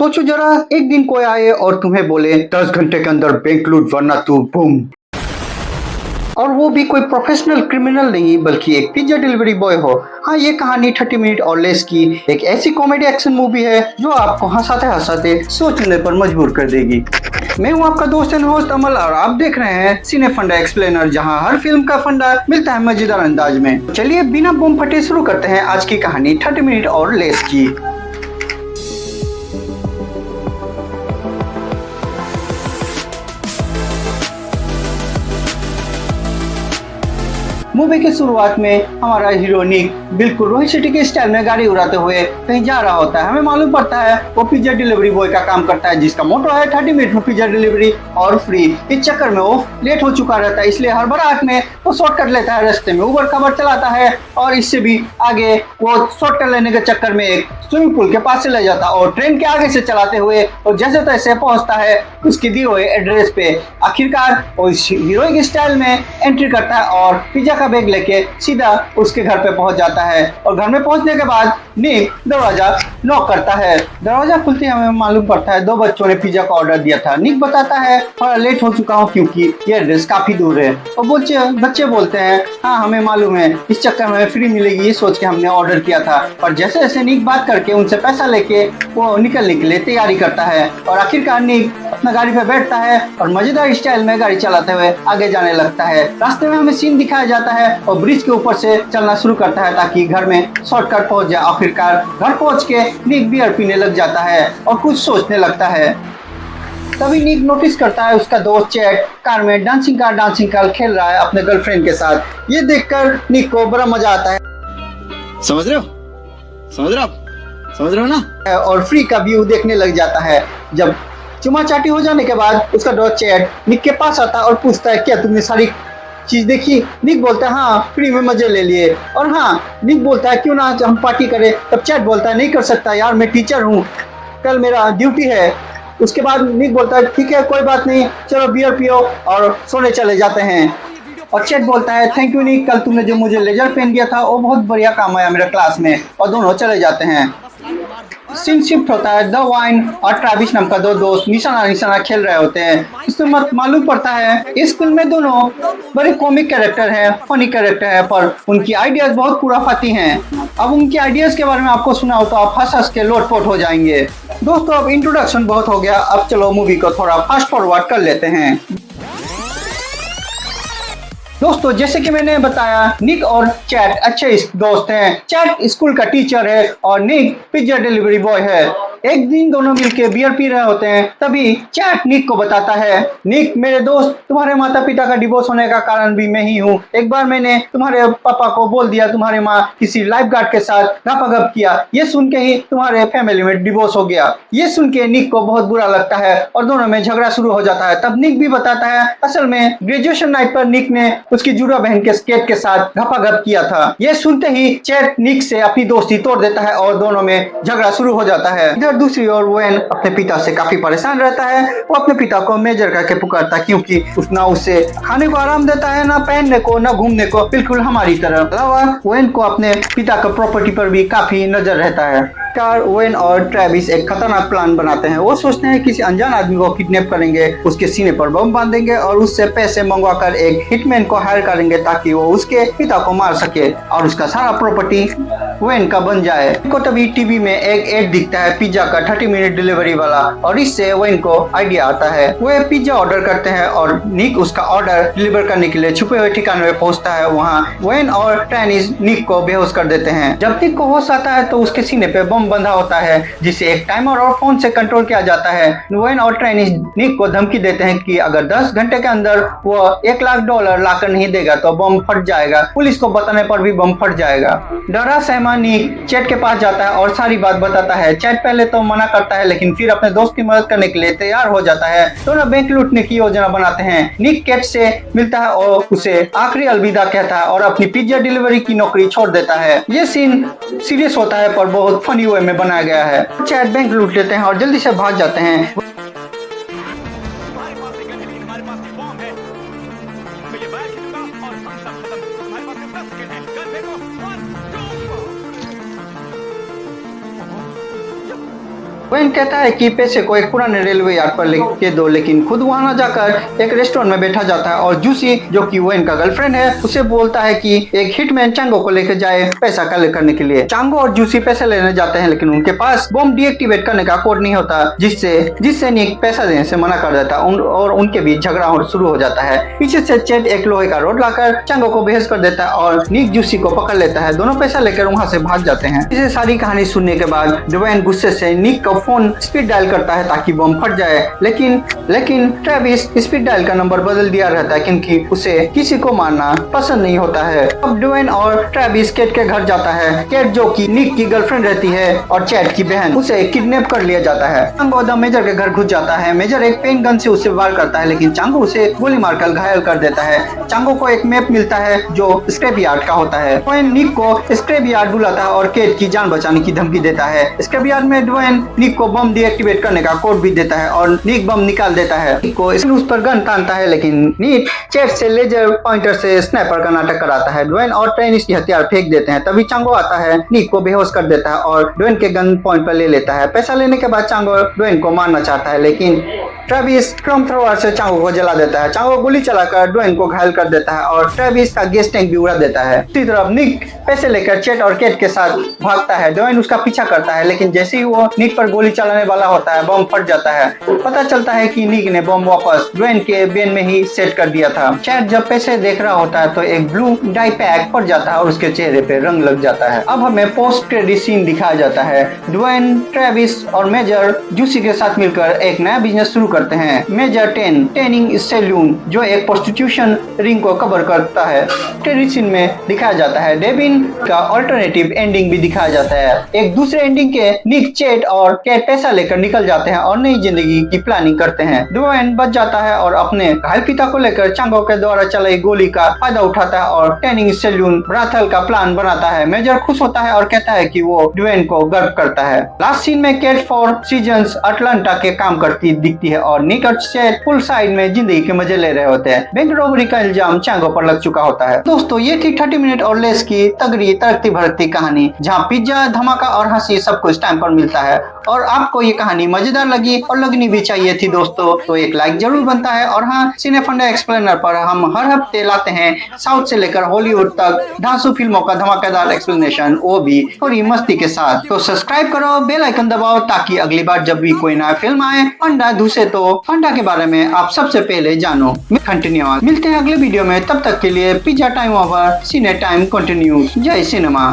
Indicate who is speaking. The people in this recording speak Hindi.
Speaker 1: सोचो जरा, एक दिन कोई आए और तुम्हें बोले 10 घंटे के अंदर बैंक लूट वरना तू बूम। और वो भी कोई प्रोफेशनल क्रिमिनल नहीं बल्कि एक पिज्जा डिलीवरी बॉय हो। हाँ, ये कहानी 30 मिनट और लेस की एक ऐसी कॉमेडी एक्शन मूवी है जो आपको हंसाते हंसाते सोचने पर मजबूर कर देगी। मैं हूँ आपका दोस्त एंड होस्ट अमल और आप देख रहे हैं सिने फंडा एक्सप्लेनर, जहाँ हर फिल्म का फंडा मिलता है मजेदार अंदाज में। चलिए बिना बम फटे शुरू करते हैं आज की कहानी 30 मिनट और लेस की। मूवी की शुरुआत में हमारा हीरो निक बिल्कुल रोहित शेट्टी के स्टाइल में गाड़ी उड़ाते हुए कहीं जा रहा होता है। हमें मालूम पड़ता है वो पिज्जा डिलीवरी बॉय का काम करता है, जिसका मोटो है 30 मिनट में पिज्जा डिलीवरी और फ्री। इस चक्कर में वो लेट हो चुका रहता है, इसलिए हड़बड़ाहट में वो शॉर्टकट लेता है, रास्ते में उबर खबर चलाता है और इससे भी आगे वो शॉर्टकट लेने के चक्कर में एक स्विमिंग पूल के पास से ले जाता है और ट्रेन के आगे से चलाते हुए और जैसे तैसे पहुंचता है उसकी दी हुए एड्रेस पे। आखिरकार वो हीरोइक स्टाइल में एंट्री करता है और पिज्जा का बैग लेके सीधा उसके घर पे पहुंच जाता है। और घर में पहुंचने के बाद निक दरवाजा नॉक करता है। दरवाजा खुलते ही हमें मालूम पड़ता है 2 बच्चों ने पिज्जा का ऑर्डर दिया था। निक बताता है थोड़ा लेट हो चुका हूँ क्योंकि ये एड्रेस काफी दूर है। और बच्चे बोलते हैं हाँ हमें मालूम है, इस चक्कर में फ्री मिलेगी ये सोच के हमने ऑर्डर किया था। और जैसे जैसे निक बात करके उनसे पैसा लेके वो निकलने के लिए तैयारी करता है और आखिरकार निक अपना गाड़ी पे बैठता है और मजेदार स्टाइल में गाड़ी चलाते हुए आगे जाने लगता है। रास्ते में हमें सीन दिखाया जाता है और ब्रिज के ऊपर से चलना शुरू करता है ताकि घर में शॉर्टकट पहुंच जाए। आखिरकार घर पहुंच के निक बियर पीने लग जाता है और कुछ सोचने लगता है। तभी निक नोटिस करता है उसका दोस्त चैट कार में डांसिंग कार खेल रहा है अपने गर्लफ्रेंड के साथ। ये देखकर निक को बड़ा मजा आता है।
Speaker 2: समझ रहे हो ना?
Speaker 1: और फ्री का व्यू देखने लग जाता है। जब चुमा चाटी हो जाने के बाद उसका दोस्त चैट निक के पास आता है और पूछता है क्या तुमने सारी चीज देखी? निक बोलता है हाँ फ्री में मजे ले लिए। और हाँ, निक बोलता है क्यों ना हम पार्टी करें। तब चैट बोलता है नहीं कर सकता यार, मैं टीचर हूँ, कल मेरा ड्यूटी है। उसके बाद निक बोलता है ठीक है कोई बात नहीं, चलो बियर पियो और सोने चले जाते हैं। और चैट बोलता है थैंक यू निक, कल तुमने जो मुझे लेजर पेन दिया था वो बहुत बढ़िया काम आया मेरे क्लास में। और दोनों चले जाते हैं। सीन शिफ्ट होता है। द वाइन और ट्रेविस नाम का 2 दोस्त निशाना खेल रहे होते हैं। इसमें मालूम पड़ता है इस फिल्म में दोनों बड़े कॉमिक कैरेक्टर हैं, फनी कैरेक्टर है, पर उनकी आइडियाज बहुत खुराफाती हैं। अब उनकी आइडियाज के बारे में आपको सुना हो तो आप हंस के लोटपोट हो जाएंगे। दोस्तों अब इंट्रोडक्शन बहुत हो गया, अब चलो मूवी को थोड़ा फास्ट फॉरवर्ड कर लेते हैं। दोस्तों जैसे कि मैंने बताया निक और चैट अच्छे दोस्त हैं। चैट स्कूल का टीचर है और निक पिज्जा डिलीवरी बॉय है। एक दिन दोनों मिलके बियर पी रहे होते हैं, तभी चैट निक को बताता है निक मेरे दोस्त तुम्हारे माता पिता का डिवोर्स होने का कारण भी मैं ही हूँ। एक बार मैंने तुम्हारे पापा को बोल दिया तुम्हारी माँ किसी लाइफ गार्ड के साथ गपागप किया, ये सुन के ही तुम्हारे फैमिली में डिवोर्स हो गया। ये सुन के निक को बहुत बुरा लगता है और दोनों में झगड़ा शुरू हो जाता है। तब निक भी बताता है असल में ग्रेजुएशन नाइट पर निक ने उसकी जुड़ा बहन के स्केट के साथ गपागप किया था। ये सुनते ही चैट निक से अपनी दोस्ती तोड़ देता है और दोनों में झगड़ा शुरू हो जाता है। इधर दूसरी ओर वेन अपने पिता से काफी परेशान रहता है। वो अपने पिता को मेजर करके पुकारता है क्योंकि ना उसे खाने को आराम देता है, ना पहनने को, ना घूमने को, बिल्कुल हमारी तरह। अलावा वेन को अपने पिता का प्रॉपर्टी पर भी काफी नजर रहता है। वेन और ट्रेविस एक खतरनाक प्लान बनाते हैं। वो सोचते हैं किसी अनजान आदमी को किडनैप करेंगे, उसके सीने पर बम बांधेंगे और उससे पैसे मंगवाकर एक हिटमैन को हायर करेंगे ताकि वो उसके पिता को मार सके और उसका सारा प्रॉपर्टी वेन का बन जाए। को तभी टीवी में एक एड दिखता है पिज्जा का 30 मिनट डिलीवरी वाला और इससे वेन को आइडिया आता है। वे पिज्जा ऑर्डर करते हैं और निक उसका ऑर्डर डिलीवर करने के लिए छुपे हुए ठिकाने में पहुंचता है। वहाँ वेन और ट्रेनिस निक को बेहोश कर देते हैं। जब निक को होश आता है तो उसके सीने पे बम बंधा होता है जिसे एक टाइमर और फोन से कंट्रोल किया जाता है। वेन और ट्रेनिस निक को धमकी देते हैं कि अगर 10 घंटे के अंदर वो $1,00,000 लाकर नहीं देगा तो बम फट जाएगा। पुलिस को बताने पर भी बम फट जाएगा। डरा सहमा निक चैट के पास जाता है और सारी बात बताता है। चैट पहले तो मना करता है लेकिन फिर अपने दोस्त की मदद करने के लिए तैयार हो जाता है। दोनों बैंक लूटने की योजना बनाते हैं। निक कैट से मिलता है और उसे आखिरी अलविदा कहता है और अपनी पिज्जा डिलीवरी की नौकरी छोड़ देता है। ये सीन सीरियस होता है पर बहुत फनी वे में बनाया गया है। चैट बैंक लूट लेते हैं और जल्दी से भाग जाते हैं। वेन कहता है कि पैसे को एक पुराने रेलवे यार्ड पर लेके दो, लेकिन खुद वहाँ न जाकर एक रेस्टोरेंट में बैठा जाता है और जूसी जो कि वेन का गर्लफ्रेंड है उसे बोलता है कि एक हिटमैन चांगो को लेकर जाए पैसा कलेक्ट करने के लिए। चांगो और जूसी पैसे लेने जाते हैं, लेकिन उनके पास बॉम्ब डीएक्टिवेट करने का कोड नहीं होता, जिससे निक पैसा देने से मना कर देता और उनके बीच झगड़ा शुरू हो जाता है। पीछे से चेट एक लोहे का रोड लाकर चांगो को बेहोश कर देता है और निक जूसी को पकड़ लेता है। दोनों पैसा लेकर वहाँ से भाग जाते हैं। इसे सारी कहानी सुनने के बाद ड्वेन गुस्से से निक का फोन स्पीड डायल करता है ताकि बम फट जाए, लेकिन ट्रेविस स्पीड डायल का नंबर बदल दिया रहता है क्योंकि उसे किसी को मारना पसंद नहीं होता है। अब ड्वेन और ट्रेविस केट के घर जाता है। केट जो कि निक की गर्लफ्रेंड रहती है और चैट की बहन, उसे किडनैप कर लिया जाता है। चांगो द मेजर के घर घुस जाता है। मेजर एक पेन गन से उसे वार करता है, लेकिन चांगो उसे गोली मारकर घायल कर देता है। चांगो को एक मैप मिलता है जो स्क्रैप यार्ड का होता है। ड्वेन निक को स्क्रैप यार्ड बुलाता है और केट की जान बचाने की धमकी देता है। स्क्रैप यार्ड में ड्वेन निक को बम डीएक्टिवेट करने का कोड भी देता है और निक बम निकाल देता है। निक को उस पर गन तानता है, लेकिन निक चैट से लेजर पॉइंटर से स्नाइपर का नाटक कराता है। ड्वेन और ट्रेनिस की हथियार फेंक देते हैं। तभी चांगो आता है, निक को बेहोश कर देता है और ड्वेन के गन पॉइंट पर ले लेता है। पैसा लेने के बाद चांगो ड्वेन को मारना चाहता है, लेकिन ट्रेविस फ्लैम थ्रोअर से चांगो को जला देता है। चांगो गोली चलाकर ड्वेन को घायल कर देता है और ट्रेविस का गैस टैंक भी उड़ा देता है। दूसरी तरफ निक पैसे लेकर चेट और केट के साथ भागता है। ड्वेन उसका पीछा करता है, लेकिन जैसे ही वो निक पर गोली चलाने वाला होता है बम फट जाता है। पता चलता है कि निक ने बम वापस ड्वेन के बेन में ही सेट कर दिया था। चैट जब पैसे देख रहा होता है तो एक ब्लू डाई पैक पड़ जाता है और उसके चेहरे पे रंग लग जाता है। अब हमें पोस्ट क्रेडिट सीन दिखाया जाता है। ड्वेन, ट्रेविस और मेजर जूसी के साथ मिलकर एक नया बिजनेस शुरू करते हैं, मेजर टेनिंग सैलून, जो एक प्रोस्टिट्यूशन रिंग को कवर करता है। क्रेडिट सीन में दिखाया जाता है डेविन का ऑल्टरनेटिव एंडिंग भी दिखाया जाता है। एक दूसरे एंडिंग के निक, चेट और केट पैसा लेकर निकल जाते हैं और नई जिंदगी की प्लानिंग करते हैं। ड्वेन बच जाता है और अपने घायल पिता को लेकर चांगो के द्वारा चलाई गोली का फायदा उठाता है और टेनिंग सैलून ब्राथल का प्लान बनाता है। मेजर खुश होता है और कहता है कि वो ड्वेन को गर्व करता है। लास्ट सीन में केट 4 सीजन्स अटलांटा के काम करती दिखती है और निक और चेट फुल साइड में जिंदगी के मजे ले रहे होते हैं। बैंक रॉबरी का इल्जाम चांगो पर लग चुका होता है। दोस्तों, ये थी 30 मिनट और लेस की तगड़ी तड़कती भड़कती कहानी, जहाँ पिज्जा, धमाका और हंसी सब कुछ टाइम पर मिलता है। और आपको ये कहानी मजेदार लगी और लगनी भी चाहिए थी दोस्तों, तो एक लाइक जरूर बनता है। और हाँ, सिने फंडा एक्सप्लेनर पर हम हर हफ्ते लाते हैं साउथ से लेकर हॉलीवुड तक धांसू फिल्मों का धमाकेदार एक्सप्लेनेशन, वो भी थोड़ी मस्ती के साथ। तो सब्सक्राइब करो, बेल आइकन दबाओ ताकि अगली बार जब भी कोई नया फिल्म आए फंडा धुसे तो फंडा के बारे में आप सबसे पहले जानो। धन्यवाद, मिलते हैं अगले वीडियो में। तब तक के लिए पिज्जा टाइम ओवर, सिने टाइम कंटिन्यूज। जय सिनेमा।